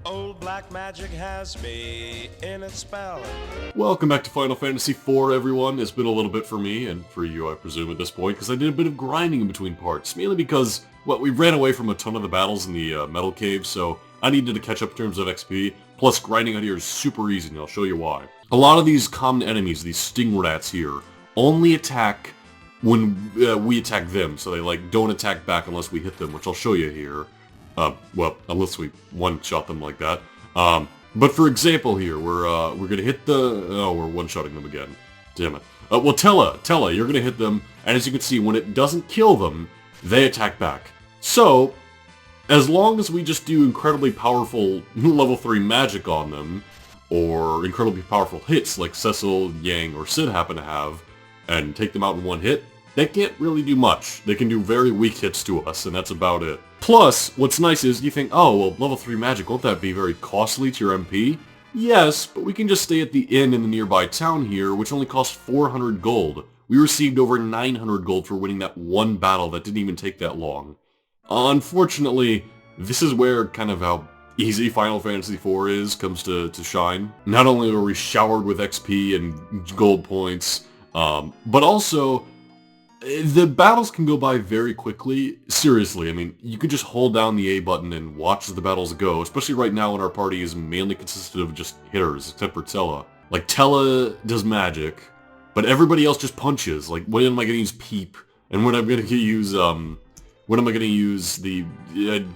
Old black magic has me in its spell. Welcome back to Final Fantasy IV, everyone. It's been a little bit for me, and for you, I presume, at this point, because I did a bit of grinding in between parts, mainly because, well, we ran away from a ton of the battles in the Metal Cave, so I needed to catch up in terms of XP, plus grinding out here is super easy, and I'll show you why. A lot of these common enemies, these sting rats here, only attack when we attack them, so they, like, don't attack back unless we hit them, which I'll show you here. Well, unless we one-shot them like that. But for example here, we're gonna hit the... Oh, we're one-shotting them again. Damn it. Well, Tella, you're gonna hit them, and as you can see, when it doesn't kill them, they attack back. So, as long as we just do incredibly powerful level 3 magic on them, or incredibly powerful hits like Cecil, Yang, or Sid happen to have, and take them out in one hit, they can't really do much. They can do very weak hits to us, and that's about it. Plus, what's nice is you think, oh, well, level 3 magic, won't that be very costly to your MP? Yes, but we can just stay at the inn in the nearby town here, which only costs 400 gold. We received over 900 gold for winning that one battle that didn't even take that long. Unfortunately, this is where kind of how easy Final Fantasy IV comes to shine. Not only are we showered with XP and gold points, but also the battles can go by very quickly. Seriously, I mean, you could just hold down the A button and watch the battles go, especially right now when our party is mainly consisted of just hitters, except for Tella. Like, Tella does magic, but everybody else just punches. Like, when am I gonna use Peep? And when I'm gonna use, when am I gonna use the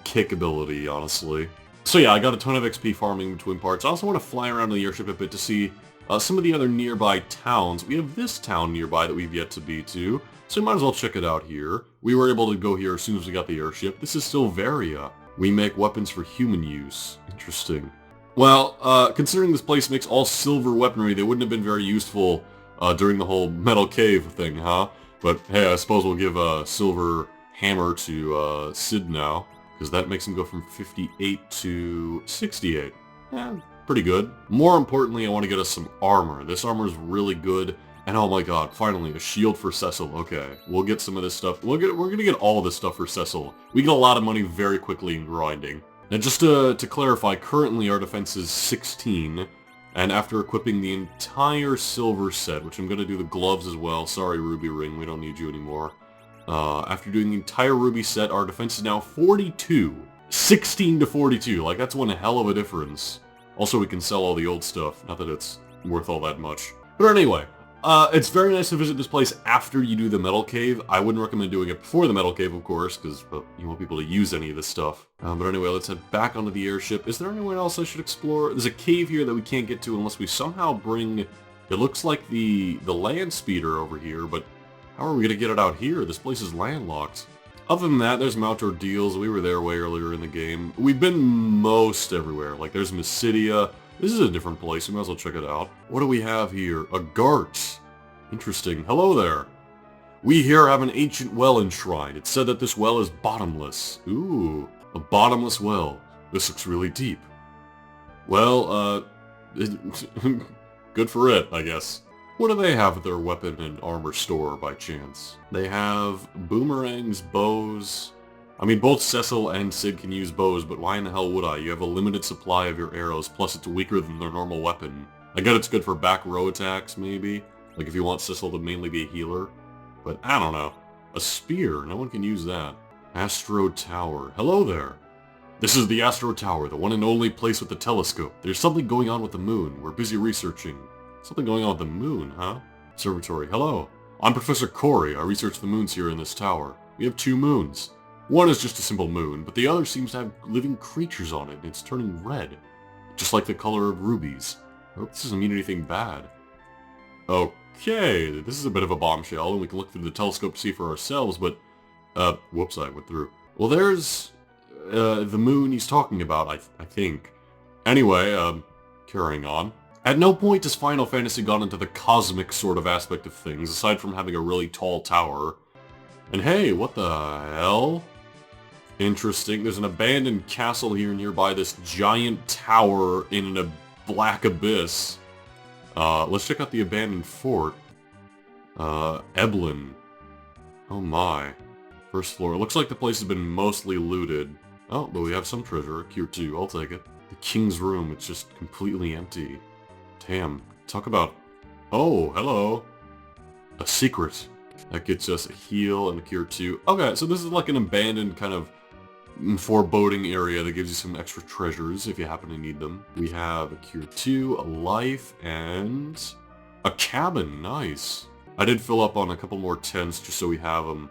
kick ability, honestly? So yeah, I got a ton of XP farming between parts. I also want to fly around the airship a bit to see some of the other nearby towns. We have this town nearby that we've yet to be to, so we might as well check it out here. We were able to go here as soon as we got the airship. This is Silveria. We make weapons for human use. Interesting. Well, considering this place makes all silver weaponry, they wouldn't have been very useful during the whole Metal Cave thing, huh? But hey, I suppose we'll give a silver hammer to Sid now, because that makes him go from 58 to 68. Yeah, pretty good. More importantly, I want to get us some armor. This armor is really good. And oh my god, finally, a shield for Cecil. Okay, we'll get some of this stuff. We're gonna get all this stuff for Cecil. We get a lot of money very quickly in grinding. Now just to clarify, currently our defense is 16. And after equipping the entire silver set, which I'm gonna do the gloves as well. Sorry, Ruby Ring, we don't need you anymore. After doing the entire Ruby set, our defense is now 42. 16 to 42, like that's one hell of a difference. Also, we can sell all the old stuff, not that it's worth all that much. But anyway, it's very nice to visit this place after you do the Metal Cave. I wouldn't recommend doing it before the Metal Cave, of course, because you want people to use any of this stuff. But anyway, let's head back onto the airship. Is there anywhere else I should explore? There's a cave here that we can't get to unless we somehow bring... It looks like the land speeder over here, but how are we going to get it out here? This place is landlocked. Other than that, there's Mount Ordeals. We were there way earlier in the game. We've been most everywhere. Like, there's Mysidia. This is a different place. We might as well check it out. What do we have here? A Gart. Interesting. Hello there. We here have an ancient well enshrined. It's said that this well is bottomless. Ooh, a bottomless well. This looks really deep. Well, good for it, I guess. What do they have at their weapon and armor store, by chance? They have boomerangs, bows... I mean, both Cecil and Sid can use bows, but why in the hell would I? You have a limited supply of your arrows, plus it's weaker than their normal weapon. I get it's good for back row attacks, maybe? Like if you want Cecil to mainly be a healer? But I don't know. A spear, no one can use that. Astro Tower. Hello there. This is the Astro Tower, the one and only place with the telescope. There's something going on with the moon. We're busy researching. Something going on with the moon, huh? Observatory. Hello. I'm Professor Corey. I research the moons here in this tower. We have 2 moons. One is just a simple moon, but the other seems to have living creatures on it, and it's turning red. Just like the color of rubies. I hope this doesn't mean anything bad. Okay, this is a bit of a bombshell, and we can look through the telescope to see for ourselves, but... whoops, I went through. Well, there's... the moon he's talking about, I think. Anyway, carrying on. At no point has Final Fantasy gone into the cosmic sort of aspect of things, aside from having a really tall tower. And hey, what the hell? Interesting. There's an abandoned castle here nearby this giant tower in a black abyss. Let's check out the abandoned fort. Eblin. Oh my. First floor. It looks like the place has been mostly looted. Oh, but we have some treasure. Cure 2. I'll take it. The king's room, it's just completely empty. Damn, talk about... Oh, hello. A secret. That gets us a heal and a cure 2. Okay, so this is like an abandoned kind of foreboding area that gives you some extra treasures if you happen to need them. We have a cure 2, a life, and a cabin. Nice. I did fill up on a couple more tents just so we have them,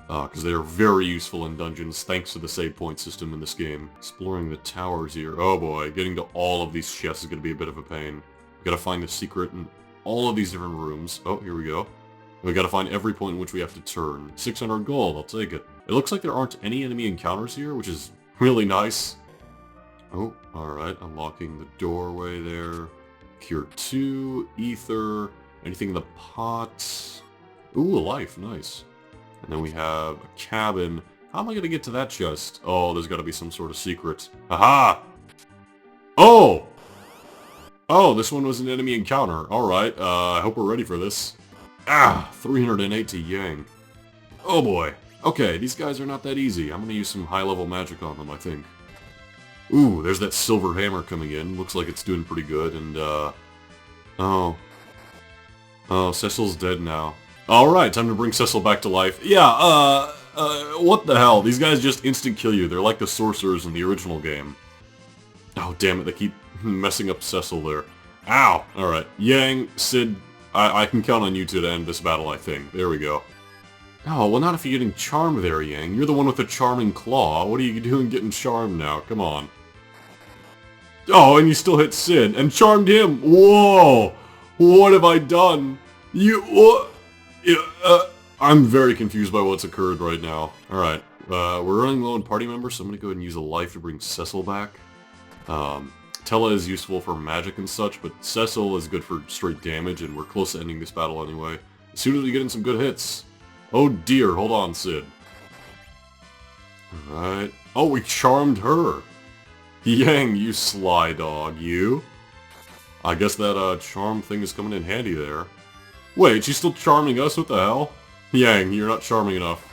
because they are very useful in dungeons thanks to the save point system in this game. Exploring the towers here. Oh boy, getting to all of these chests is going to be a bit of a pain. We gotta find the secret in all of these different rooms. Oh, here we go. We gotta find every point in which we have to turn. 600 gold, I'll take it. It looks like there aren't any enemy encounters here, which is really nice. Oh, alright, unlocking the doorway there. Cure 2, ether, anything in the pot. Ooh, a life, nice. And then we have a cabin. How am I gonna get to that chest? Oh, there's gotta be some sort of secret. Aha! Oh! Oh, this one was an enemy encounter. Alright, I hope we're ready for this. Ah, 380 yang. Oh boy. Okay, these guys are not that easy. I'm gonna use some high-level magic on them, I think. Ooh, there's that silver hammer coming in. Looks like it's doing pretty good, and, Oh. Oh, Cecil's dead now. Alright, time to bring Cecil back to life. Yeah, what the hell? These guys just instant kill you. They're like the sorcerers in the original game. Oh, damn it, they keep messing up Cecil there. Ow! Alright, Yang, Sid, I can count on you two to end this battle, I think. There we go. Oh, well not if you're getting charmed there, Yang. You're the one with the charming claw. What are you doing getting charmed now? Come on. Oh, and you still hit Sid, and charmed him! Whoa! What have I done? I'm very confused by what's occurred right now. Alright, we're running low on party members, so I'm gonna go ahead and use a life to bring Cecil back. Tella is useful for magic and such, but Cecil is good for straight damage, and we're close to ending this battle anyway. As soon as we get in some good hits. Oh dear, hold on, Sid. Alright. Oh, we charmed her! Yang, you sly dog, you. I guess that, charm thing is coming in handy there. Wait, she's still charming us? What the hell? Yang, you're not charming enough.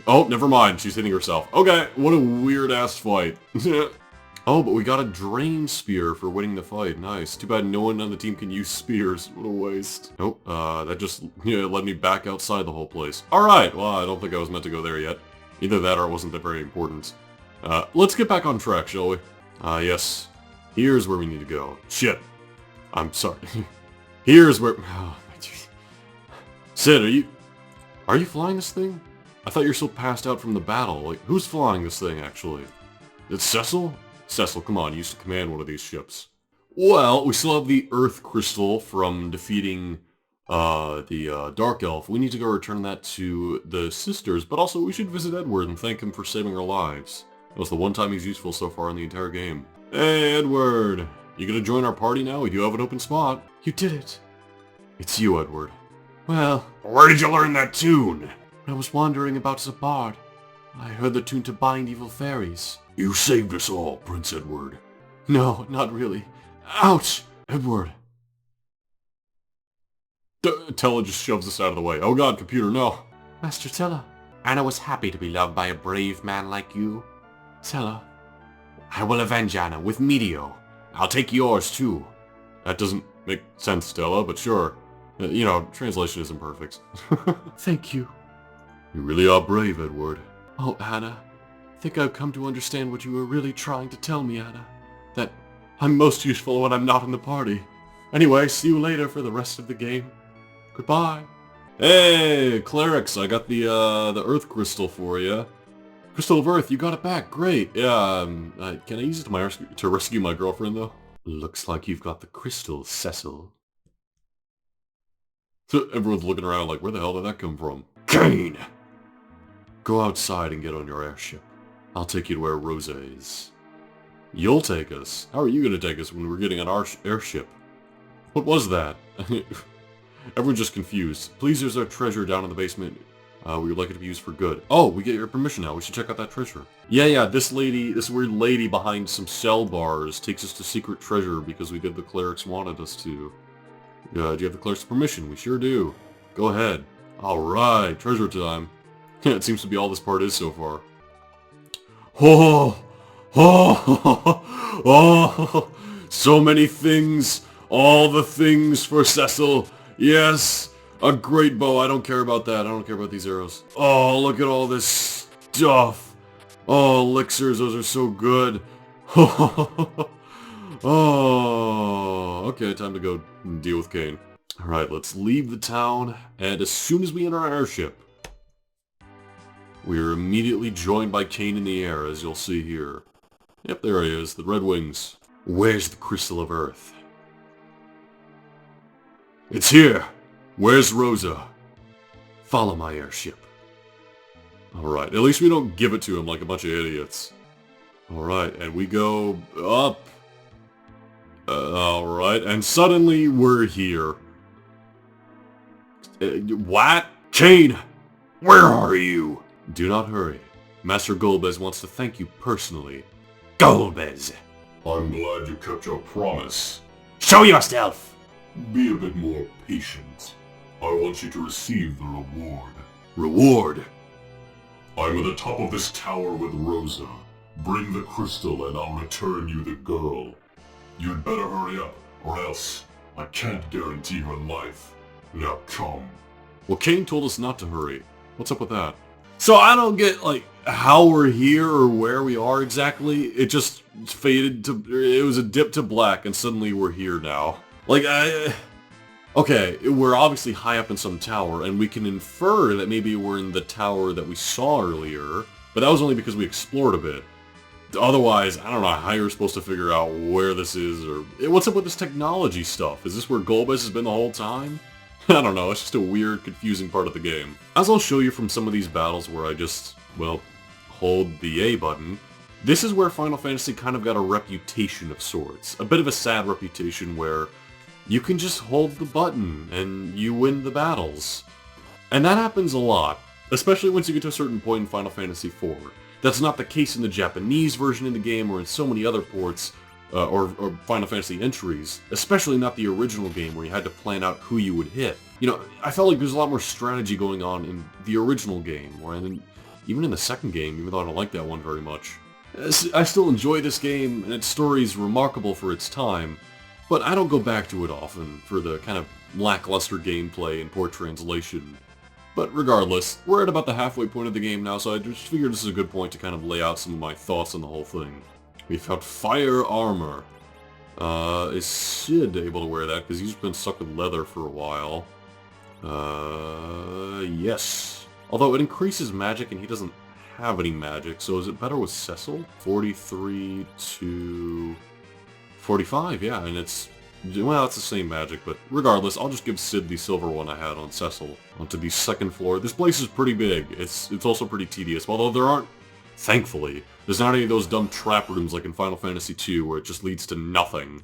Oh, never mind, she's hitting herself. Okay, what a weird-ass fight. Oh, but we got a drain spear for winning the fight. Nice. Too bad no one on the team can use spears. What a waste. Nope, that just led me back outside the whole place. Alright, well, I don't think I was meant to go there yet. Either that or it wasn't that very important. Let's get back on track, shall we? Yes. Here's where we need to go. Shit. I'm sorry. Here's where... Oh, Sid, are you flying this thing? I thought you were still passed out from the battle. Like, who's flying this thing, actually? It's Cecil? Cecil, come on, you used to command one of these ships. Well, we still have the Earth Crystal from defeating the Dark Elf. We need to go return that to the sisters, but also we should visit Edward and thank him for saving our lives. That was the one time he's useful so far in the entire game. Hey, Edward! You gonna join our party now? We do have an open spot. You did it. It's you, Edward. Well... Where did you learn that tune? I was wandering about as a bard. I heard the tune to bind evil fairies. You saved us all, Prince Edward. No, not really. Ouch! Edward. Tella just shoves us out of the way. Oh god, computer, no. Master Tella. Anna was happy to be loved by a brave man like you. Tella. I will avenge Anna with Meteor. I'll take yours too. That doesn't make sense, Stella, but sure. You know, translation isn't perfect. Thank you. You really are brave, Edward. Oh, Anna. I think I've come to understand what you were really trying to tell me, Anna. That I'm most useful when I'm not in the party. Anyway, see you later for the rest of the game. Goodbye. Hey, clerics, I got the Earth Crystal for you. Crystal of Earth, you got it back. Great. Yeah, can I use it to rescue my girlfriend, though? Looks like you've got the crystal, Cecil. So everyone's looking around like, where the hell did that come from? Kain! Go outside and get on your airship. I'll take you to where Rosa is. You'll take us? How are you going to take us when we're getting on our airship? What was that? Everyone's just confused. Please, there's our treasure down in the basement. We would like it to be used for good. Oh, we get your permission now. We should check out that treasure. Yeah, this weird lady behind some cell bars takes us to secret treasure because we did the clerics wanted us to. Do you have the cleric's permission? We sure do. Go ahead. Alright, treasure time. It seems to be all this part is so far. Oh, Oh, oh, so many things. All the things for Cecil. Yes, a great bow. I don't care about that. I don't care about these arrows. Oh, look at all this stuff. Oh, elixirs. Those are so good. Oh, okay, time to go deal with Kain. Alright, let's leave the town, and as soon as we enter our airship, we are immediately joined by Kain in the air, as you'll see here. Yep, there he is, the Red Wings. Where's the Crystal of Earth? It's here! Where's Rosa? Follow my airship. Alright, at least we don't give it to him like a bunch of idiots. Alright, and we go up. Alright, and suddenly we're here. What? Kain! Where are you? Do not hurry. Master Golbez wants to thank you personally. Golbez! I'm glad you kept your promise. Show yourself! Be a bit more patient. I want you to receive the reward. Reward? I'm at the top of this tower with Rosa. Bring the crystal and I'll return you the girl. You'd better hurry up, or else I can't guarantee her life. Now come. Well, Kain told us not to hurry. What's up with that? So I don't get, like, how we're here or where we are exactly. It just faded to... It was a dip to black, and suddenly we're here now. Like, okay, we're obviously high up in some tower, and we can infer that maybe we're in the tower that we saw earlier, but that was only because we explored a bit. Otherwise, I don't know how you're supposed to figure out where this is, or... What's up with this technology stuff? Is this where Golbez has been the whole time? I don't know, it's just a weird, confusing part of the game. As I'll show you from some of these battles where I just, well, hold the A button, this is where Final Fantasy kind of got a reputation of sorts. A bit of a sad reputation where you can just hold the button and you win the battles. And that happens a lot, especially once you get to a certain point in Final Fantasy IV. That's not the case in the Japanese version of the game or in so many other ports or Final Fantasy entries, especially not the original game where you had to plan out who you would hit. You know, I felt like there's a lot more strategy going on in the original game, even in the second game, even though I don't like that one very much. I still enjoy this game, and its story is remarkable for its time, but I don't go back to it often for the kind of lackluster gameplay and poor translation. But regardless, we're at about the halfway point of the game now, so I just figured this is a good point to kind of lay out some of my thoughts on the whole thing. We found fire armor. Is Sid able to wear that? Because he's been stuck with leather for a while. Yes. Although it increases magic and he doesn't have any magic, so is it better with Cecil? 43 to 45, yeah, and it's... Well, it's the same magic, but regardless, I'll just give Sid the silver one I had on Cecil. Onto the second floor. This place is pretty big. It's also pretty tedious, although there aren't... Thankfully, there's not any of those dumb trap rooms like in Final Fantasy II where it just leads to nothing.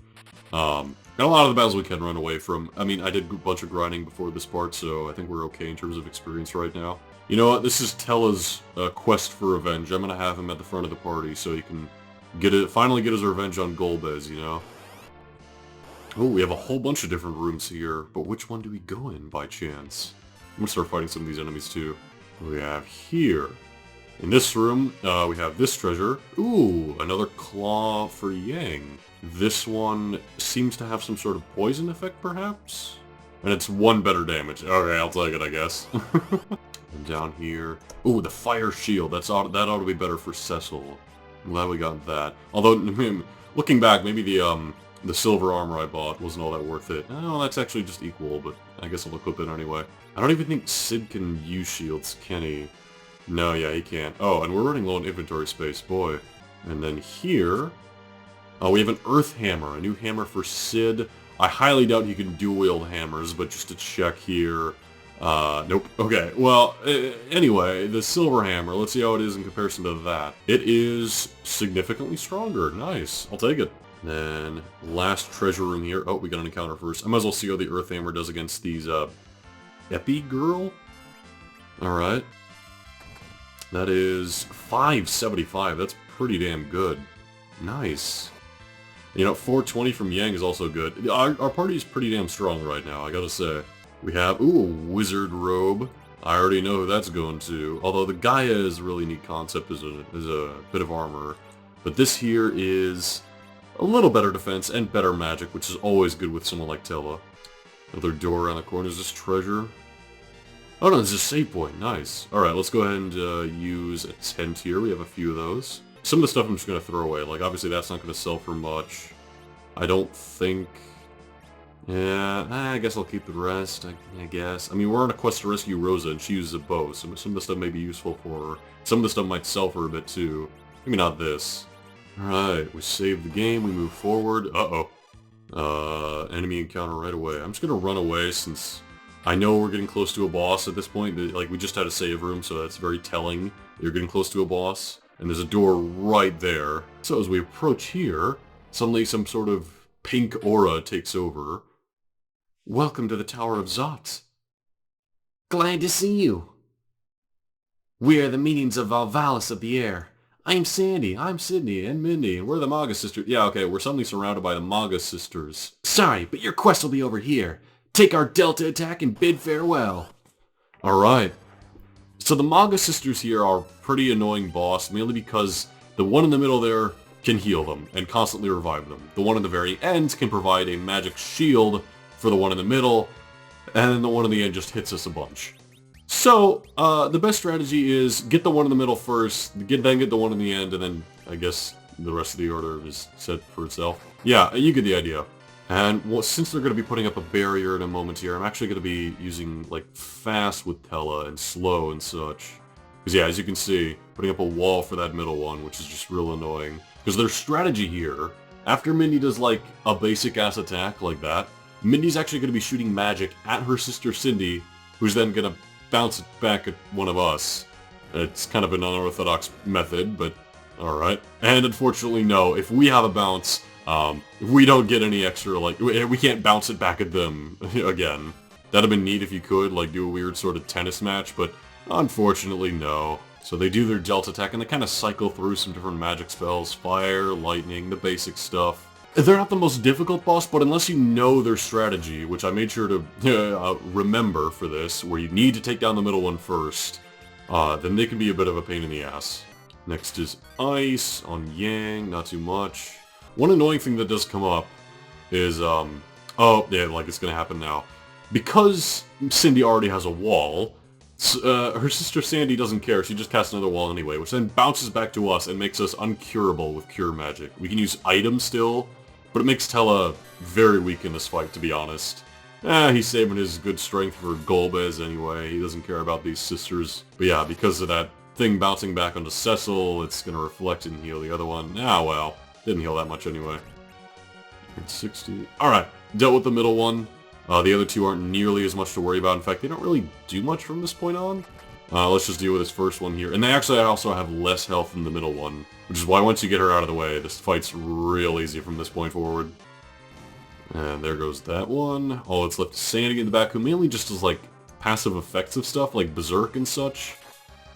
And a lot of the battles we can run away from. I mean, I did a bunch of grinding before this part, so I think we're okay in terms of experience right now. You know what? This is Tella's quest for revenge. I'm gonna have him at the front of the party so he can finally get his revenge on Golbez, you know? Oh, we have a whole bunch of different rooms here, but which one do we go in by chance? I'm gonna start fighting some of these enemies too. We have here. In this room, we have this treasure. Ooh, another claw for Yang. This one seems to have some sort of poison effect, perhaps? And it's 1 better damage. Okay, I'll take it, I guess. And down here... Ooh, the fire shield. That ought to be better for Cecil. I'm glad we got that. Although, looking back, maybe the silver armor I bought wasn't all that worth it. Oh, that's actually just equal, but I guess I'll equip it anyway. I don't even think Sid can use shields, can he? No, yeah, he can't. Oh, and we're running low on inventory space, boy. And then here... Oh, we have an earth hammer, a new hammer for Sid. I highly doubt he can dual-wield hammers, but just to check here... nope. Okay, well, anyway, the silver hammer, let's see how it is in comparison to that. It is significantly stronger. Nice. I'll take it. Then, last treasure room here. Oh, we got an encounter first. I might as well see how the earth hammer does against these, Epi girl? Alright. That is 575. That's pretty damn good. Nice. You know, 420 from Yang is also good. Our party is pretty damn strong right now, I gotta say. We have, ooh, a wizard robe. I already know who that's going to. Although the Gaia is a really neat concept as a bit of armor. But this here is a little better defense and better magic, which is always good with someone like Tella. Another door around the corner. Is this treasure? Oh no, this is a save point. Nice. Alright, let's go ahead and use a tent here. We have a few of those. Some of the stuff I'm just going to throw away. Like, obviously that's not going to sell for much. I don't think... Yeah, I guess I'll keep the rest, I guess. I mean, we're on a quest to rescue Rosa, and she uses a bow, so some of the stuff may be useful for her. Some of the stuff might sell for a bit, too. Maybe not this. Alright, we save the game, we move forward. Uh-oh. Enemy encounter right away. I'm just gonna run away, since I know we're getting close to a boss at this point. Like, we just had a save room, so that's very telling. You're getting close to a boss, and there's a door right there. So as we approach here, suddenly some sort of pink aura takes over. Welcome to the Tower of Zot. Glad to see you. We are the meetings of Valvalis of the Air. I'm Sandy, I'm Sydney, and Mindy, and we're the Maga Sisters. Yeah, okay, we're suddenly surrounded by the Maga Sisters. Sorry, but your quest will be over here. Take our Delta attack and bid farewell. Alright. So the Maga Sisters here are a pretty annoying boss, mainly because the one in the middle there can heal them and constantly revive them. The one in the very end can provide a magic shield for the one in the middle, and then the one in the end just hits us a bunch. So, the best strategy is get the one in the middle first, then get the one in the end, and then I guess the rest of the order is set for itself. Yeah, you get the idea. And well, since they're going to be putting up a barrier in a moment here, I'm actually going to be using like fast with Tella and slow and such. Because yeah, as you can see, putting up a wall for that middle one, which is just real annoying. Because their strategy here, after Mindy does like a basic ass attack like that, Mindy's actually going to be shooting magic at her sister Cindy, who's then going to bounce it back at one of us. It's kind of an unorthodox method, but alright. And unfortunately, no, if we have a bounce, we don't get any extra, like, we can't bounce it back at them again. That'd have been neat if you could, like, do a weird sort of tennis match, but unfortunately, no. So they do their Delta attack, and they kind of cycle through some different magic spells. Fire, lightning, the basic stuff. They're not the most difficult boss, but unless you know their strategy, which I made sure to remember for this, where you need to take down the middle one first, then they can be a bit of a pain in the ass. Next is Ice on Yang, not too much. One annoying thing that does come up is, oh, yeah, like it's gonna happen now. Because Cindy already has a wall, her sister Sandy doesn't care, she just casts another wall anyway, which then bounces back to us and makes us uncurable with cure magic. We can use items still, but it makes Tella very weak in this fight, to be honest. He's saving his good strength for Golbez anyway, he doesn't care about these sisters. But yeah, because of that thing bouncing back onto Cecil, it's gonna reflect and heal the other one. Ah well, didn't heal that much anyway. 60. Alright, dealt with the middle one. The other two aren't nearly as much to worry about. In fact, they don't really do much from this point on. Let's just deal with this first one here. And they actually also have less health than the middle one, which is why once you get her out of the way, this fight's real easy from this point forward. And there goes that one. All that's left is Sandy in the back, who mainly just does, like, passive effects of stuff, like Berserk and such.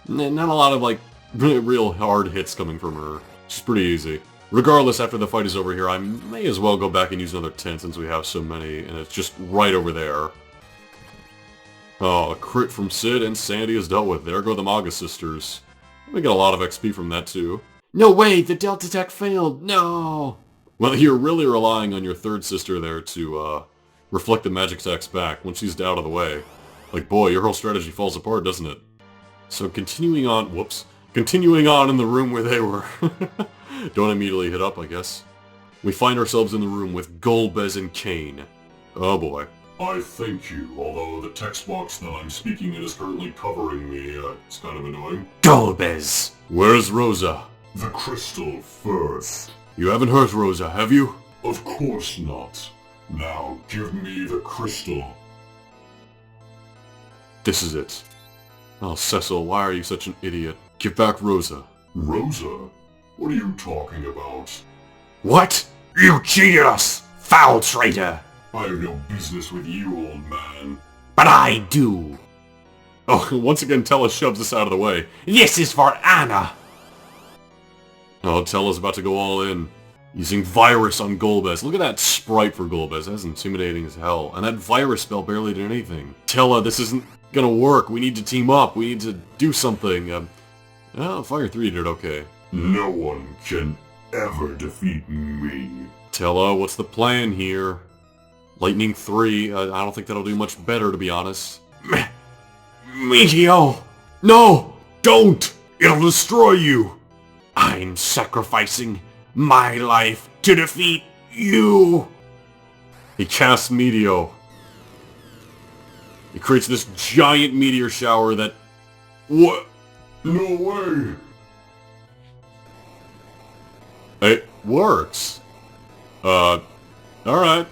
Not a lot of, like, real hard hits coming from her. She's pretty easy. Regardless, after the fight is over here, I may as well go back and use another tent since we have so many, and it's just right over there. Oh, a crit from Sid, and Sandy is dealt with. There go the Maga Sisters. We get a lot of XP from that, too. No way! The Delta attack failed! No! Well, you're really relying on your third sister there to, reflect the magic attacks back once she's out of the way. Like, boy, your whole strategy falls apart, doesn't it? So continuing on... Whoops. Continuing on in the room where they were. Don't immediately hit up, I guess. We find ourselves in the room with Golbez and Kain. Oh boy. I thank you, although the text box that I'm speaking in is currently covering me. It's kind of annoying. Golbez! Where's Rosa? The crystal first. You haven't hurt Rosa, have you? Of course not. Now, give me the crystal. This is it. Oh, Cecil, why are you such an idiot? Give back Rosa. Rosa? What are you talking about? What? You cheated us, foul traitor! I have no business with you, old man. But I do! Oh, once again, Tella shoves us out of the way. This is for Anna! Oh, Tella's about to go all in. Using Virus on Golbez. Look at that sprite for Golbez. That's intimidating as hell. And that Virus spell barely did anything. Tella, this isn't gonna work. We need to team up. We need to do something. Oh, Fire 3 did okay. No one can... ever defeat me. Tella, what's the plan here? Lightning 3, I don't think that'll do much better, to be honest. Meteor! No! Don't! It'll destroy you! I'm sacrificing my life to defeat you! He casts Meteor. He creates this giant meteor shower that... What? No way! It works. Alright.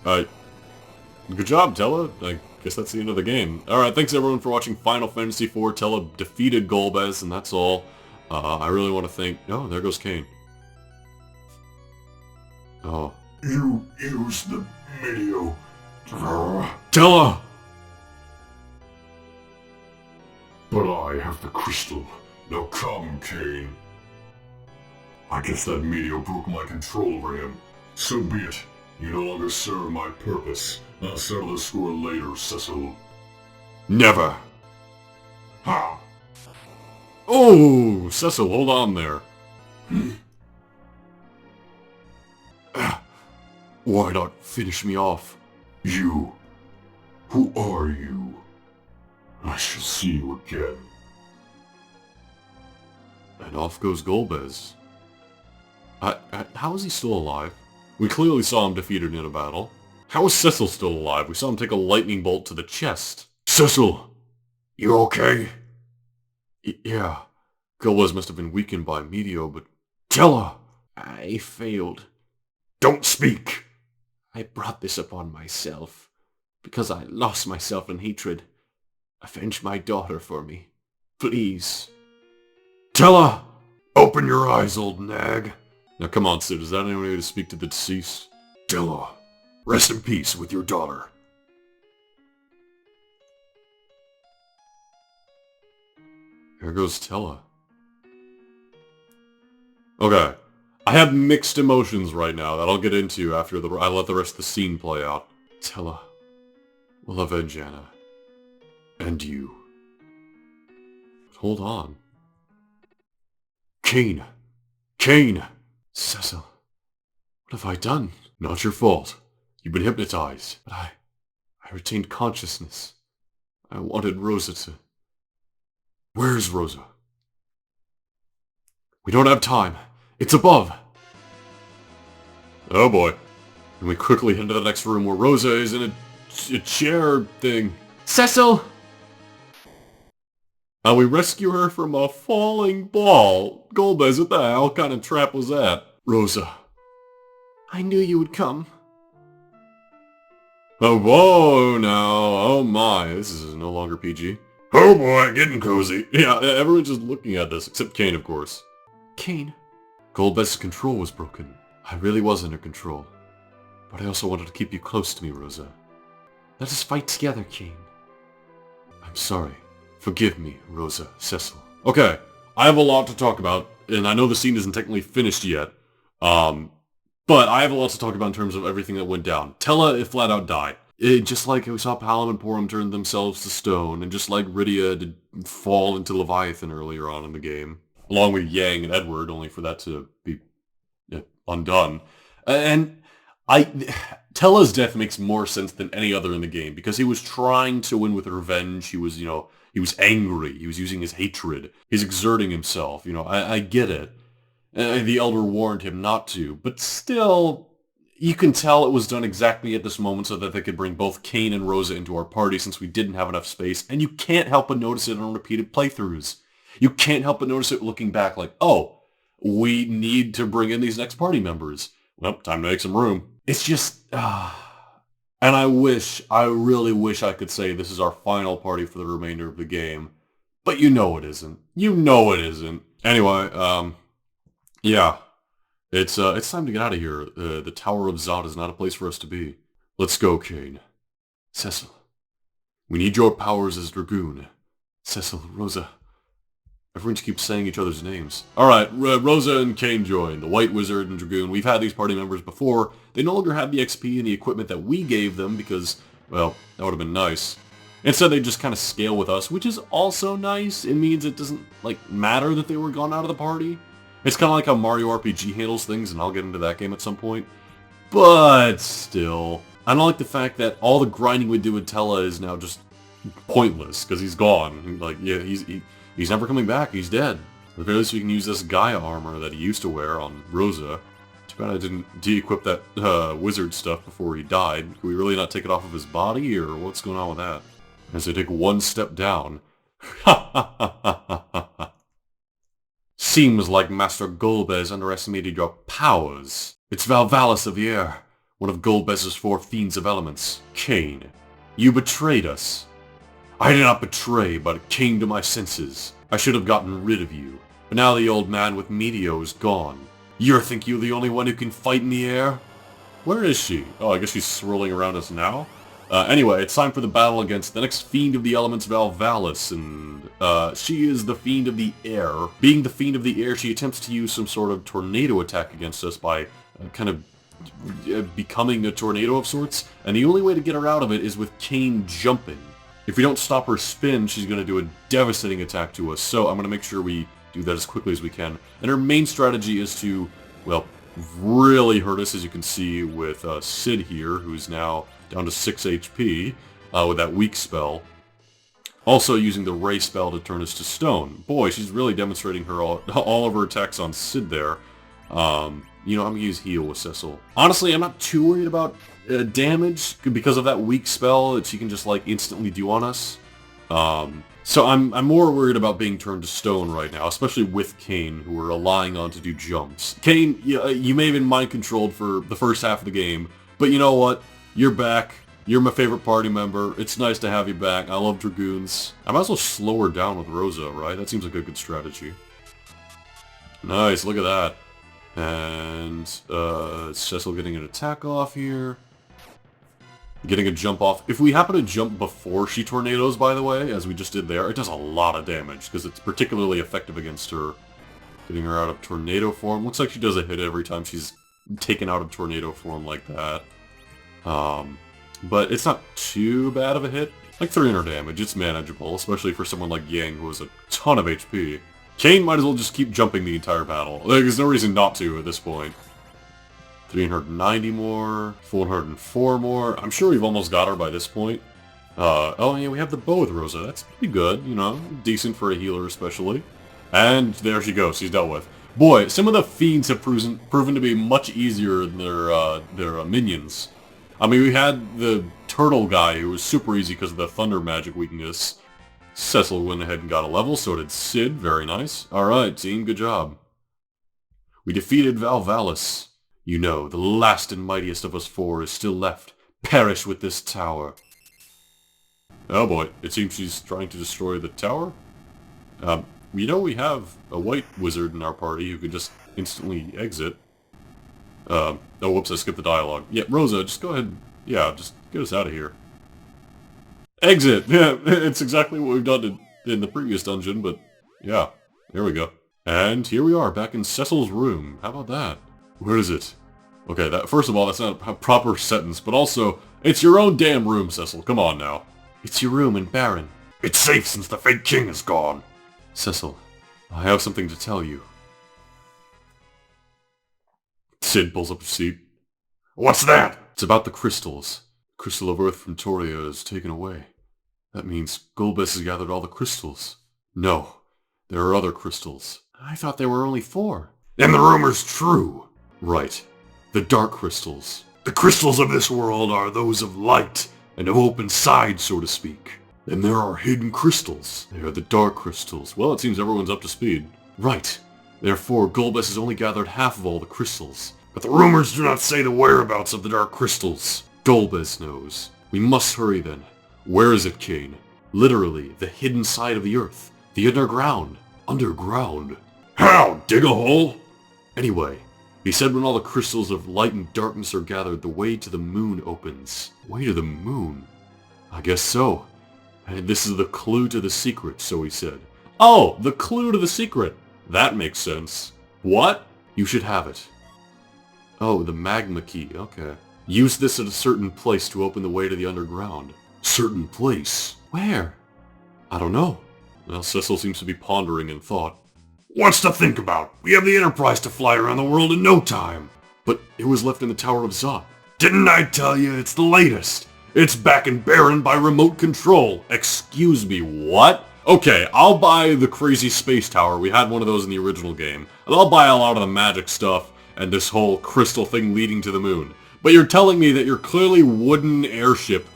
Good job, Tella. I guess that's the end of the game. Alright, thanks everyone for watching Final Fantasy IV. Tella defeated Golbez, and that's all. I really want to thank... Oh, there goes Kain. Oh. You used the video. Tella! But I have the crystal. Now come, Kain. I guess that meteor broke my control over him. So be it. You no longer serve my purpose. I'll settle the score later, Cecil. Never. Ha! Oh, Cecil, hold on there. Why not finish me off? You. Who are you? I shall see you again. And off goes Golbez. How is he still alive? We clearly saw him defeated in a battle. How is Cecil still alive? We saw him take a lightning bolt to the chest. Cecil! You okay? Yeah. Golbez must have been weakened by Meteor, but... Tella! I failed. Don't speak! I brought this upon myself. Because I lost myself in hatred. Avenge my daughter for me. Please. Tella! Open your eyes, old nag. Now come on, Sid, is that any way to speak to the deceased? Tella, rest in peace with your daughter. Here goes Tella. Okay. I have mixed emotions right now that I'll get into after I let the rest of the scene play out. Tella will avenge Anna. And you. Hold on. Kain! Kain! Cecil, what have I done? Not your fault. You've been hypnotized. But I retained consciousness. I wanted Rosa to... Where's Rosa? We don't have time. It's above. Oh boy. And we quickly head into the next room where Rosa is in a chair thing. Cecil! And we rescue her from a falling ball. Golbez, what the hell kind of trap was that? Rosa. I knew you would come. Oh, whoa now. Oh my. This is no longer PG. Oh boy, getting cozy. Yeah, everyone's just looking at this, except Kain, of course. Kain. Golbez's control was broken. I really was under control. But I also wanted to keep you close to me, Rosa. Let us fight together, Kain. I'm sorry. Forgive me, Rosa, Cecil. Okay, I have a lot to talk about, and I know the scene isn't technically finished yet. But I have a lot to talk about in terms of everything that went down. Tella flat out died. Just like we saw Palom and Porum turn themselves to stone, and just like Rydia did fall into Leviathan earlier on in the game. Along with Yang and Edward, only for that to be undone. And Tella's death makes more sense than any other in the game, because he was trying to win with revenge. He was, he was angry. He was using his hatred. He's exerting himself. I get it. The Elder warned him not to, but still, you can tell it was done exactly at this moment so that they could bring both Kain and Rosa into our party since we didn't have enough space, and you can't help but notice it on repeated playthroughs. You can't help but notice it looking back like, oh, we need to bring in these next party members. Well, time to make some room. It's just... And I really wish I could say this is our final party for the remainder of the game. But you know it isn't. You know it isn't. Anyway, yeah. It's time to get out of here. The Tower of Zot is not a place for us to be. Let's go, Kain. Cecil. We need your powers as Dragoon. Cecil, Rosa. Everyone just keeps saying each other's names. Alright, Rosa and Kain join. The White Wizard and Dragoon. We've had these party members before. They no longer have the XP and the equipment that we gave them because, well, that would have been nice. Instead, they just kind of scale with us, which is also nice. It means it doesn't, matter that they were gone out of the party. It's kind of like how Mario RPG handles things, and I'll get into that game at some point. But still, I don't like the fact that all the grinding we do with Tella is now just pointless, because he's gone. Like, yeah, he's never coming back, he's dead. At the very least, we can use this Gaia armor that he used to wear on Rosa. Too bad I didn't de-equip that wizard stuff before he died. Can we really not take it off of his body, or what's going on with that? As I take one step down. Ha ha ha ha ha ha. Seems like Master Golbez underestimated your powers. It's Valvalis of the air, one of Golbez's 4 fiends of elements. Kain, you betrayed us. I did not betray, but it came to my senses. I should have gotten rid of you. But now the old man with Meteor is gone. You think you're the only one who can fight in the air? Where is she? Oh, I guess she's swirling around us now? Anyway, it's time for the battle against the next Fiend of the Elements, Valvalis, and she is the Fiend of the Air. Being the Fiend of the Air, she attempts to use some sort of tornado attack against us by kind of becoming a tornado of sorts, and the only way to get her out of it is with Kain jumping. If we don't stop her spin, she's going to do a devastating attack to us, so I'm going to make sure we do that as quickly as we can. And her main strategy is to, well, really hurt us, as you can see with Sid here, who's now down to 6 HP with that weak spell. Also using the Ray spell to turn us to stone. Boy, she's really demonstrating her all of her attacks on Sid there. You know, I'm going to use heal with Cecil. Honestly, I'm not too worried about damage because of that weak spell that she can just like instantly do on us. So I'm more worried about being turned to stone right now, especially with Kain, who we're relying on to do jumps. Kain, you may have been mind-controlled for the first half of the game, but you know what? You're back. You're my favorite party member. It's nice to have you back. I love Dragoons. I might as well slow her down with Rosa, right? That seems like a good strategy. Nice, look at that. And Cecil getting an attack off here. Getting a jump off. If we happen to jump before she tornadoes, by the way, as we just did there, it does a lot of damage, because it's particularly effective against her. Getting her out of tornado form. Looks like she does a hit every time she's taken out of tornado form like that. But it's not too bad of a hit. Like 300 damage, it's manageable, especially for someone like Yang, who has a ton of HP. Kain might as well just keep jumping the entire battle. There's no reason not to at this point. 390 more, 404 more. I'm sure we've almost got her by this point. Oh yeah, we have the bow with Rosa. That's pretty good, you know, decent for a healer especially. And there she goes, she's dealt with. Boy, some of the fiends have proven to be much easier than their minions. I mean, we had the turtle guy who was super easy because of the thunder magic weakness. Cecil went ahead and got a level, so did Sid. Very nice. Alright, team, good job. We defeated Valvalis. You know, the last and mightiest of us 4 is still left. Perish with this tower. Oh boy, it seems she's trying to destroy the tower? You know we have a white wizard in our party who could just instantly exit. Oh whoops, I skipped the dialogue. Yeah, Rosa, just go ahead. Yeah, just get us out of here. Exit! Yeah, it's exactly what we've done in the previous dungeon, but yeah, there we go. And here we are, back in Cecil's room. How about that? Where is it? Okay, that first of all, that's not a proper sentence, but also, it's your own damn room, Cecil. Come on now. It's your room in Baron. It's safe since the fake king is gone. Cecil, I have something to tell you. Sid pulls up a seat. What's that? It's about the crystals. The crystal of earth from Toria is taken away. That means Golbez has gathered all the crystals. No, there are other crystals. I thought there were only 4. And the rumor's true. Right. The dark crystals. The crystals of this world are those of light and of open side, so to speak. Then there are hidden crystals. They are the dark crystals. Well, it seems everyone's up to speed. Right. Therefore, Golbez has only gathered half of all the crystals. But the rumors do not say the whereabouts of the dark crystals. Golbez knows. We must hurry then. Where is it, Kain? Literally, the hidden side of the earth. The underground. Underground. How? Dig a hole? Anyway, he said when all the crystals of light and darkness are gathered, the way to the moon opens. Way to the moon? I guess so. And this is the clue to the secret, so he said. Oh, the clue to the secret. That makes sense. What? You should have it. Oh, the Magma Key, okay. Use this at a certain place to open the way to the underground. Certain place? Where? I don't know. Well, Cecil seems to be pondering in thought. What's to think about? We have the Enterprise to fly around the world in no time. But it was left in the Tower of Zot. Didn't I tell you it's the latest? It's back in Baron by remote control. Excuse me, what? Okay, I'll buy the crazy space tower. We had one of those in the original game. And I'll buy a lot of the magic stuff and this whole crystal thing leading to the moon. But you're telling me that your clearly wooden airship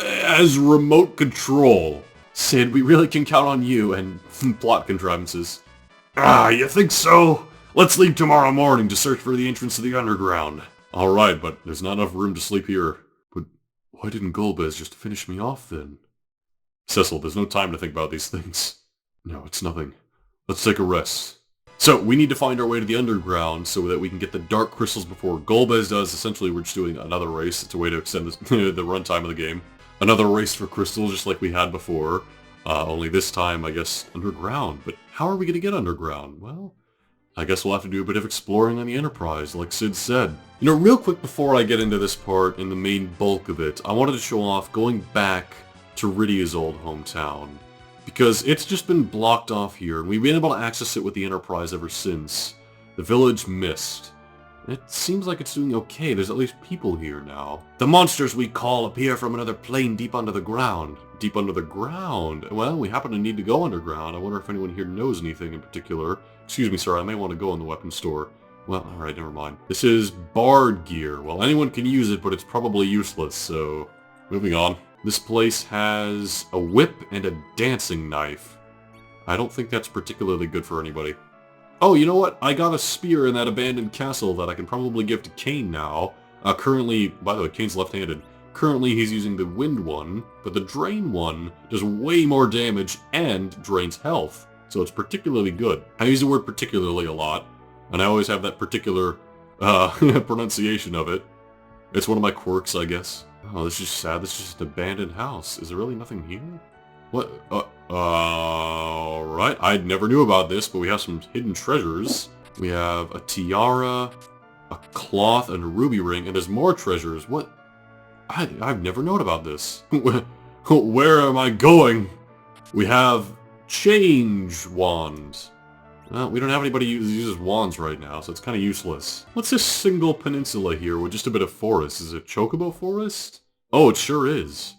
has remote control. Sid, we really can count on you and plot contrivances. Ah, you think so? Let's leave tomorrow morning to search for the entrance to the underground. Alright, but there's not enough room to sleep here. But why didn't Golbez just finish me off then? Cecil, there's no time to think about these things. No, it's nothing. Let's take a rest. So, we need to find our way to the underground so that we can get the dark crystals before Golbez does. Essentially, we're just doing another race. It's a way to extend the runtime of the game. Another race for crystals just like we had before. Only this time, I guess, underground. But how are we going to get underground? Well, I guess we'll have to do a bit of exploring on the Enterprise, like Sid said. You know, real quick before I get into this part and the main bulk of it, I wanted to show off going back to Rydia's old hometown. Because it's just been blocked off here, and we've been able to access it with the Enterprise ever since. The village missed. It seems like it's doing okay. There's at least people here now. The monsters we call appear from another plane deep under the ground. Deep under the ground? Well, we happen to need to go underground. I wonder if anyone here knows anything in particular. Excuse me, sir, I may want to go in the weapons store. Well, alright, never mind. This is Bard gear. Well, anyone can use it, but it's probably useless, so... Moving on. This place has a whip and a dancing knife. I don't think that's particularly good for anybody. Oh, you know what? I got a spear in that abandoned castle that I can probably give to Kain now. Currently, by the way, Kain's left-handed. Currently, he's using the wind one, but the drain one does way more damage and drains health. So it's particularly good. I use the word particularly a lot, and I always have that particular pronunciation of it. It's one of my quirks, I guess. Oh, this is sad. This is just an abandoned house. Is there really nothing here? What? Alright. I never knew about this, but we have some hidden treasures. We have a tiara, a cloth, and a ruby ring, and there's more treasures. What? I've never known about this. Where am I going? We have change wands. Well, we don't have anybody who uses wands right now, so it's kind of useless. What's this single peninsula here with just a bit of forest? Is it Chocobo Forest? Oh, it sure is.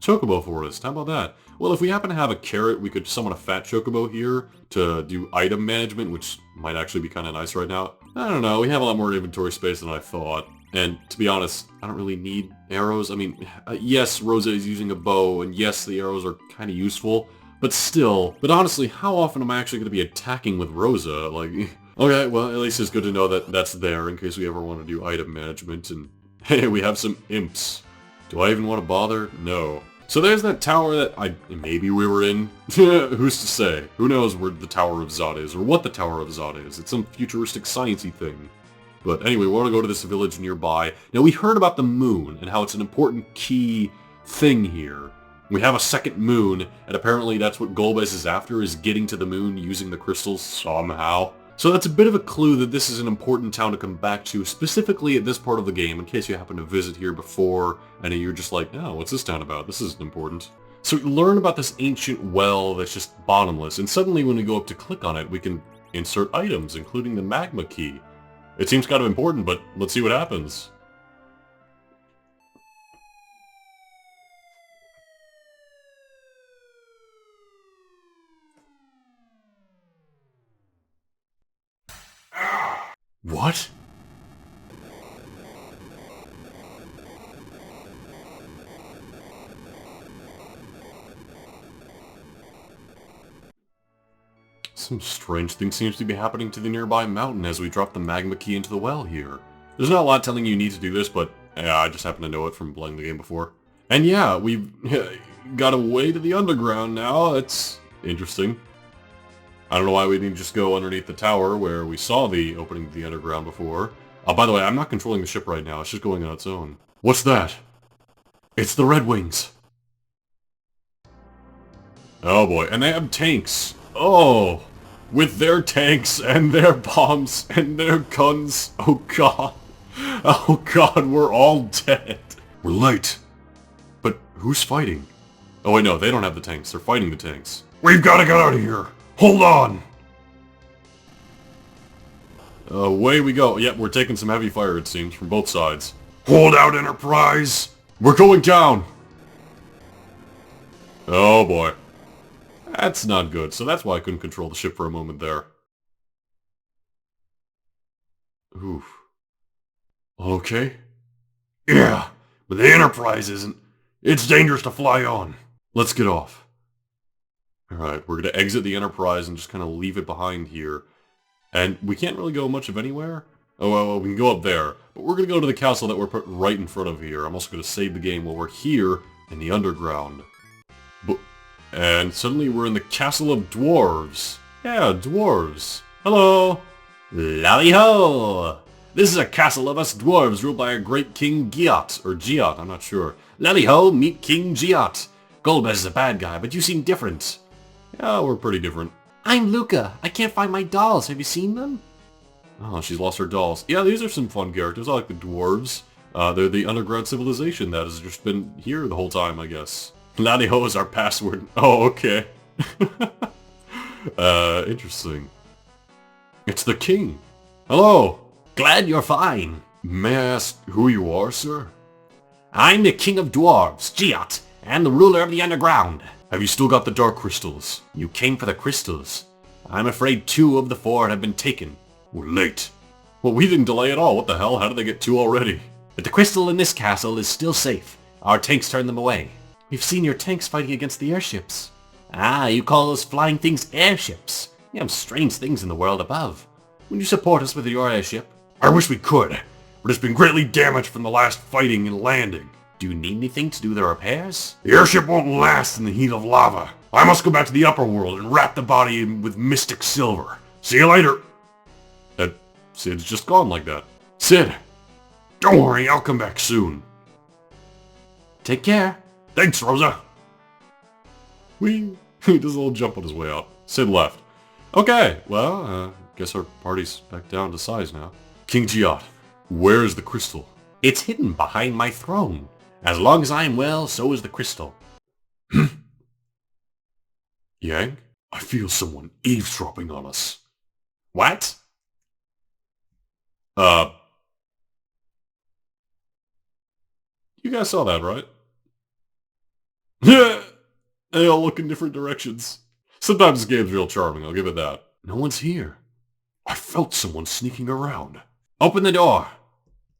Chocobo Forest, how about that? Well, if we happen to have a carrot, we could summon a fat Chocobo here to do item management, which might actually be kind of nice right now. I don't know, we have a lot more inventory space than I thought. And to be honest, I don't really need arrows. I mean, yes, Rosa is using a bow, and yes, the arrows are kind of useful. But still, honestly, how often am I actually going to be attacking with Rosa? Like, okay, well, at least it's good to know that that's there in case we ever want to do item management. And hey, we have some imps. Do I even want to bother? No. So there's that tower that maybe we were in. Who's to say? Who knows where the Tower of Zot is, or what the Tower of Zot is. It's some futuristic sciencey thing. But anyway, we want to go to this village nearby. Now, we heard about the moon and how it's an important key thing here. We have a second moon, and apparently that's what Golbez is after, is getting to the moon using the crystals somehow. So that's a bit of a clue that this is an important town to come back to, specifically at this part of the game, in case you happen to visit here before, and you're just like, oh, what's this town about? This isn't important. So we learn about this ancient well that's just bottomless, and suddenly when we go up to click on it, we can insert items, including the Magma Key. It seems kind of important, but let's see what happens. What? Some strange thing seems to be happening to the nearby mountain as we drop the Magma Key into the well here. There's not a lot telling you need to do this, but yeah, I just happen to know it from playing the game before. And yeah, we've got a way to the underground now. That's interesting. I don't know why we didn't just go underneath the tower where we saw the opening to the underground before. By the way, I'm not controlling the ship right now. It's just going on its own. What's that? It's the Red Wings. Oh boy, and they have tanks. Oh, with their tanks and their bombs and their guns. Oh god. Oh god, we're all dead. We're late. But who's fighting? Oh wait, no, they don't have the tanks. They're fighting the tanks. We've got to get out of here. Hold on! Away we go. Yep, we're taking some heavy fire, it seems, from both sides. Hold out, Enterprise! We're going down! Oh boy. That's not good, so that's why I couldn't control the ship for a moment there. Oof. Okay. Yeah, but the Enterprise isn't. It's dangerous to fly on. Let's get off. Alright, we're gonna exit the Enterprise and just kind of leave it behind here. And we can't really go much of anywhere. Oh, well, we can go up there. But we're gonna go to the castle that we're put right in front of here. I'm also gonna save the game while we're here in the underground. And suddenly we're in the Castle of Dwarves. Yeah, dwarves. Hello! Lally-ho! This is a castle of us dwarves ruled by a great King Giot, or Giot, I'm not sure. Lally-ho, meet King Giot. Golbez is a bad guy, but you seem different. Yeah, we're pretty different. I'm Luca. I can't find my dolls. Have you seen them? Oh, she's lost her dolls. Yeah, these are some fun characters. I like the dwarves. They're the underground civilization that has just been here the whole time, I guess. Lally-ho is our password. Oh, okay. Interesting. It's the king. Hello. Glad you're fine. May I ask who you are, sir? I'm the king of dwarves, Giot, and the ruler of the underground. Have you still got the dark crystals? You came for the crystals. I'm afraid 2 of the 4 have been taken. We're late. Well, we didn't delay at all. What the hell? How did they get 2 already? But the crystal in this castle is still safe. Our tanks turned them away. We've seen your tanks fighting against the airships. Ah, you call those flying things airships? You have strange things in the world above. Would you support us with your airship? I wish we could, but it's been greatly damaged from the last fighting and landing. Do you need anything to do the repairs? The airship won't last in the heat of lava. I must go back to the upper world and wrap the body in with mystic silver. See you later. Sid's just gone like that. Sid! Don't worry, I'll come back soon. Take care. Thanks, Rosa. He does a little jump on his way out. Sid left. Okay, well, guess our party's back down to size now. King Giot, where is the crystal? It's hidden behind my throne. As long as I am well, so is the crystal. Yang, I feel someone eavesdropping on us. What? You guys saw that, right? Yeah, they all look in different directions. Sometimes this game's real charming, I'll give it that. No one's here. I felt someone sneaking around. Open the door!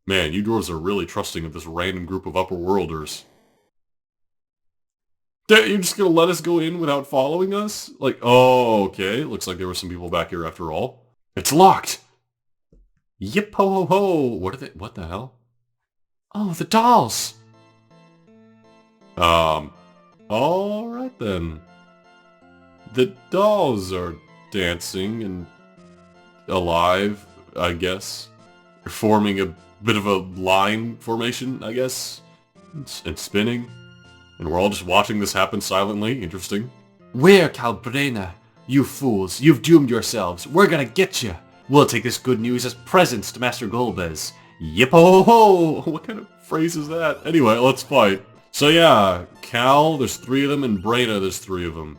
Man, you dwarves are really trusting of this random group of upper worlders. You're just gonna let us go in without following us? Like, oh, okay. Looks like there were some people back here after all. It's locked! Yip ho ho ho! What the hell? Oh, the dolls! Alright then. The dolls are dancing and alive, I guess. Forming a bit of a line formation, I guess. And spinning. And we're all just watching this happen silently. Interesting. Where, Calbrena? You fools, you've doomed yourselves. We're gonna get you. We'll take this good news as presents to Master Golbez. Yip-ho-ho! What kind of phrase is that? Anyway, let's fight. So yeah, Cal, there's 3 of them, and Brena, there's 3 of them.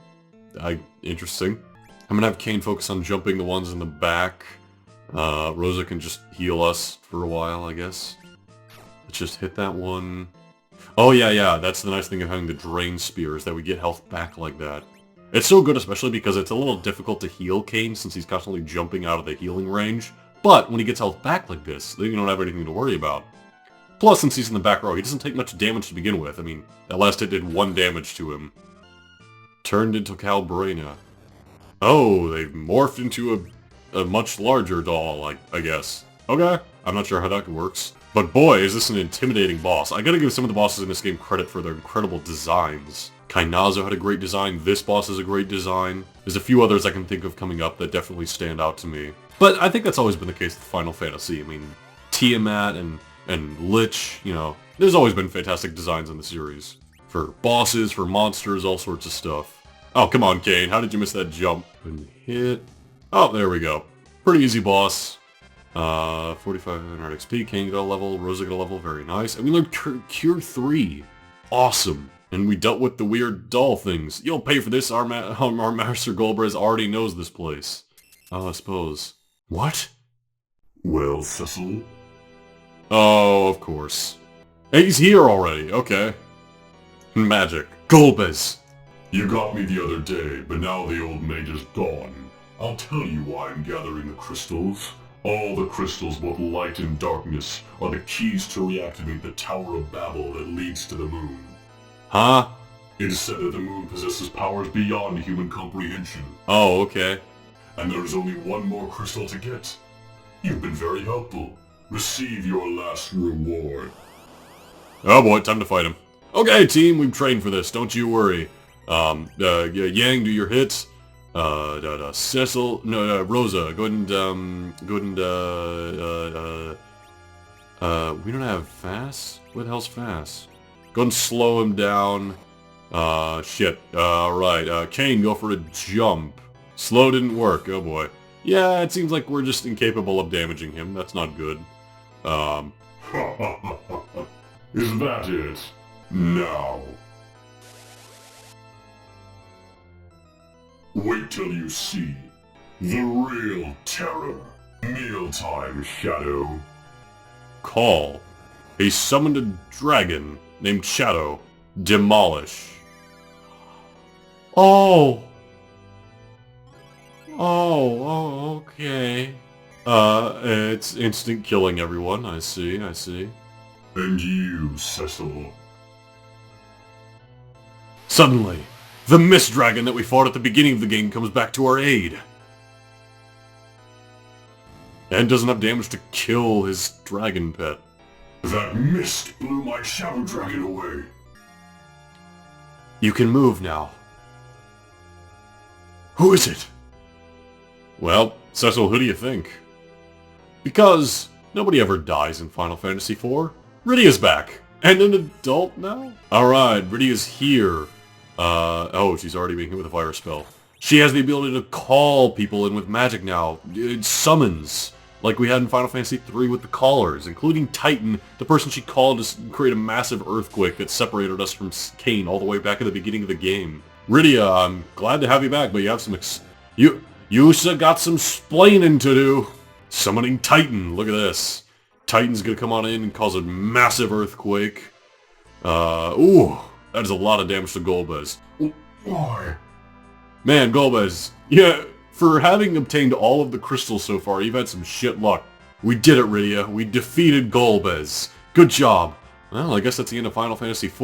Interesting. I'm gonna have Kain focus on jumping the ones in the back. Rosa can just heal us for a while, I guess. Let's just hit that one. Oh yeah, that's the nice thing of having the drain spear, is that we get health back like that. It's so good, especially because it's a little difficult to heal Kain since he's constantly jumping out of the healing range. But when he gets health back like this, then you don't have anything to worry about. Plus, since he's in the back row, he doesn't take much damage to begin with. I mean, that last hit did 1 damage to him. Turned into Calbrena. Oh, they've morphed into a much larger doll, I guess. Okay, I'm not sure how that works. But boy, is this an intimidating boss. I gotta give some of the bosses in this game credit for their incredible designs. Kainazo had a great design, this boss has a great design. There's a few others I can think of coming up that definitely stand out to me. But I think that's always been the case with Final Fantasy. I mean, Tiamat and Lich, you know, there's always been fantastic designs in the series. For bosses, for monsters, all sorts of stuff. Oh, come on, Kain, how did you miss that jump? And hit. Oh, there we go. Pretty easy boss. 4500 XP, Kain got a level, Rosa got a level, very nice. And we learned Cure 3. Awesome. And we dealt with the weird doll things. You'll pay for this, our Master Golbez already knows this place. Oh, I suppose. What? Well, Cecil? Oh, of course. Hey, he's here already, okay. Magic. Golbez. You got me the other day, but now the old mage is gone. I'll tell you why I'm gathering the crystals. All the crystals, both light and darkness, are the keys to reactivate the Tower of Babel that leads to the moon. Huh? It is said that the moon possesses powers beyond human comprehension, Oh, okay. and there is only one more crystal to get. You've been very helpful. Receive your last reward. Oh boy, time to fight him. Okay, team, we've trained for this, don't you worry. Yang, do your hits. Cecil, no, Rosa, go ahead and, we don't have fast? What the hell's fast? Go ahead and slow him down. Shit. Alright, Kain, go for a jump. Slow didn't work, oh boy. Yeah, it seems like we're just incapable of damaging him, that's not good. Is that it? Now. Wait till you see the real terror. Mealtime, Shadow. Call. He summoned a dragon named Shadow. Demolish. Oh. Oh, okay. It's instant killing everyone, I see. And you, Cecil. Suddenly, the mist dragon that we fought at the beginning of the game comes back to our aid. And does enough damage to kill his dragon pet. That mist blew my shadow dragon away. You can move now. Who is it? Well, Cecil, who do you think? Because nobody ever dies in Final Fantasy IV. Rydia's back. And an adult now? Alright, Rydia's here. Oh, she's already being hit with a fire spell. She has the ability to call people in with magic now. It summons. Like we had in Final Fantasy III with the callers, including Titan, the person she called to create a massive earthquake that separated us from Kain all the way back at the beginning of the game. Rydia, I'm glad to have you back, but you have some you got some splaining to do. Summoning Titan, look at this. Titan's gonna come on in and cause a massive earthquake. Ooh, that is a lot of damage to Golbez. Why? Man, Golbez, yeah, for having obtained all of the crystals so far, you've had some shit luck. We did it, Rydia. We defeated Golbez. Good job. Well, I guess that's the end of Final Fantasy IV.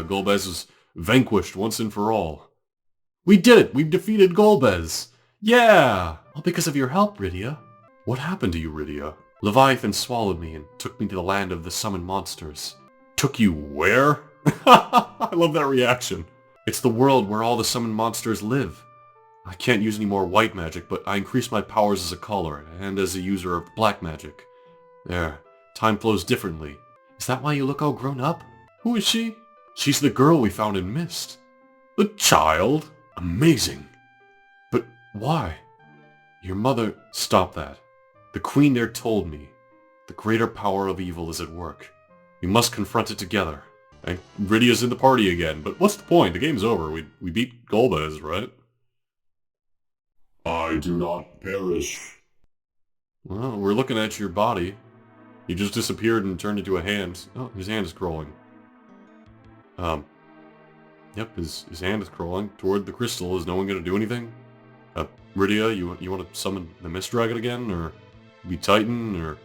Golbez is vanquished once and for all. We did it! We've defeated Golbez! Yeah! All because of your help, Rydia. What happened to you, Rydia? Leviathan swallowed me and took me to the land of the summoned monsters. Took you where? I love that reaction. It's the world where all the summoned monsters live. I can't use any more white magic, but I increased my powers as a caller and as a user of black magic. There, time flows differently. Is that why you look all grown up? Who is she? She's the girl we found in Mist. The child? Amazing. But why? Your mother... Stop that. The queen there told me. The greater power of evil is at work. We must confront it together. And Rydia's in the party again, but what's the point? The game's over. We beat Golbez, right? I do not perish. Well, we're looking at your body. He just disappeared and turned into a hand. Oh, his hand is crawling. Yep, his hand is crawling toward the crystal. Is no one going to do anything? Rydia, you want to summon the Mist Dragon again? Or be Titan? Or...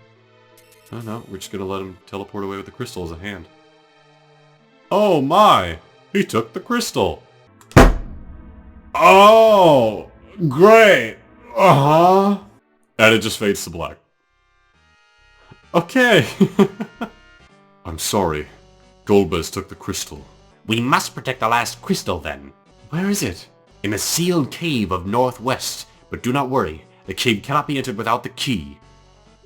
Oh, no, we're just going to let him teleport away with the crystal as a hand. Oh my! He took the crystal! Oh! Great! Uh-huh! And it just fades to black. Okay! I'm sorry. Golbez took the crystal. We must protect the last crystal then. Where is it? In a sealed cave of northwest. But do not worry, the cave cannot be entered without the key.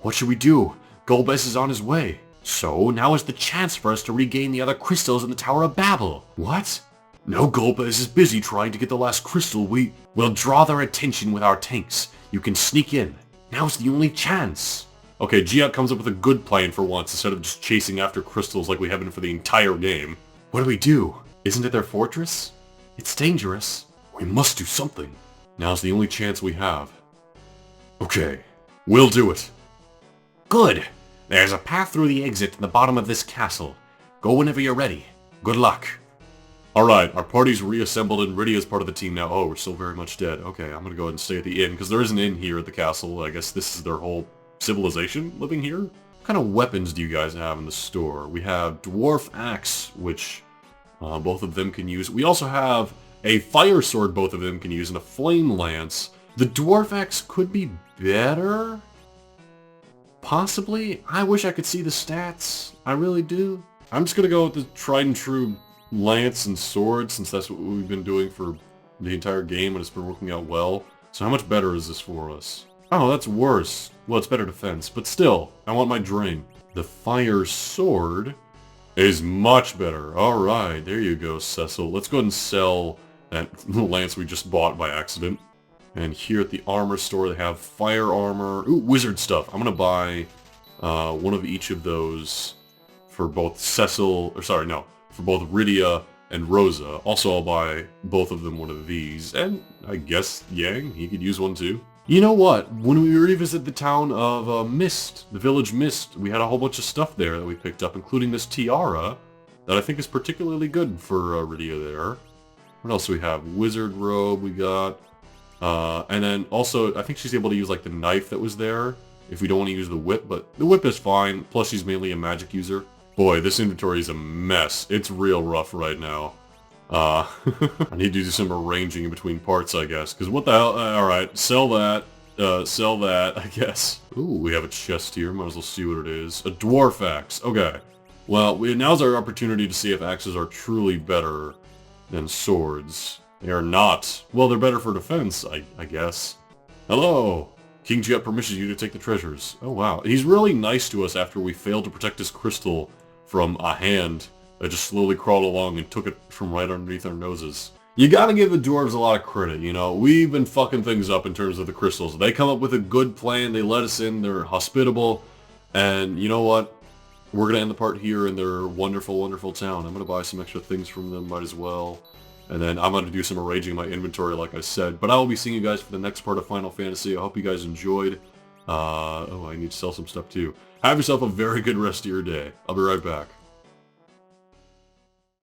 What should we do? Golbez is on his way. So, now is the chance for us to regain the other crystals in the Tower of Babel. What? No, Golbez is busy trying to get the last crystal. We'll draw their attention with our tanks. You can sneak in. Now's the only chance. Okay, Giat comes up with a good plan for once, instead of just chasing after crystals like we have been for the entire game. What do we do? Isn't it their fortress? It's dangerous. We must do something. Now's the only chance we have. Okay, we'll do it. Good! There's a path through the exit in the bottom of this castle. Go whenever you're ready. Good luck. Alright, our party's reassembled and Rydia's part of the team now. Oh, we're still very much dead. Okay, I'm gonna go ahead and stay at the inn, because there is an inn here at the castle. I guess this is their whole civilization living here. What kind of weapons do you guys have in the store? We have Dwarf Axe, which both of them can use. We also have a Fire Sword both of them can use, and a Flame Lance. The Dwarf Axe could be better? Possibly? I wish I could see the stats. I really do. I'm just gonna go with the tried and true lance and sword, since that's what we've been doing for the entire game and it's been working out well. So how much better is this for us? Oh, that's worse. Well, it's better defense, but still, I want my drain. The Fire Sword is much better. Alright, there you go, Cecil. Let's go ahead and sell that lance we just bought by accident. And here at the armor store, they have fire armor. Ooh, wizard stuff. I'm gonna buy one of each of those for both Cecil, or sorry, no, for both Rydia and Rosa. Also, I'll buy both of them one of these. And I guess Yang, he could use one too. You know what? When we revisit the town of Mist, the village Mist, we had a whole bunch of stuff there that we picked up, including this tiara that I think is particularly good for Rydia there. What else do we have? Wizard robe we got. And then also, I think she's able to use like the knife that was there if we don't want to use the whip, but the whip is fine. Plus, she's mainly a magic user. Boy, this inventory is a mess. It's real rough right now. I need to do some arranging in between parts, I guess. Because what the hell? Alright, sell that, I guess. Ooh, we have a chest here. Might as well see what it is. A dwarf axe. Okay. Well, now's our opportunity to see if axes are truly better than swords. They are not. Well, they're better for defense, I guess. Hello! King Jet permissions you to take the treasures. Oh, wow. He's really nice to us after we failed to protect his crystal from a hand that just slowly crawled along and took it from right underneath our noses. You gotta give the dwarves a lot of credit, you know. We've been fucking things up in terms of the crystals. They come up with a good plan, they let us in, they're hospitable, and you know what? We're gonna end the part here in their wonderful, wonderful town. I'm gonna buy some extra things from them, might as well. And then I'm going to do some arranging in my inventory like I said. But I will be seeing you guys for the next part of Final Fantasy. I hope you guys enjoyed. Oh, I need to sell some stuff too. Have yourself a very good rest of your day. I'll be right back.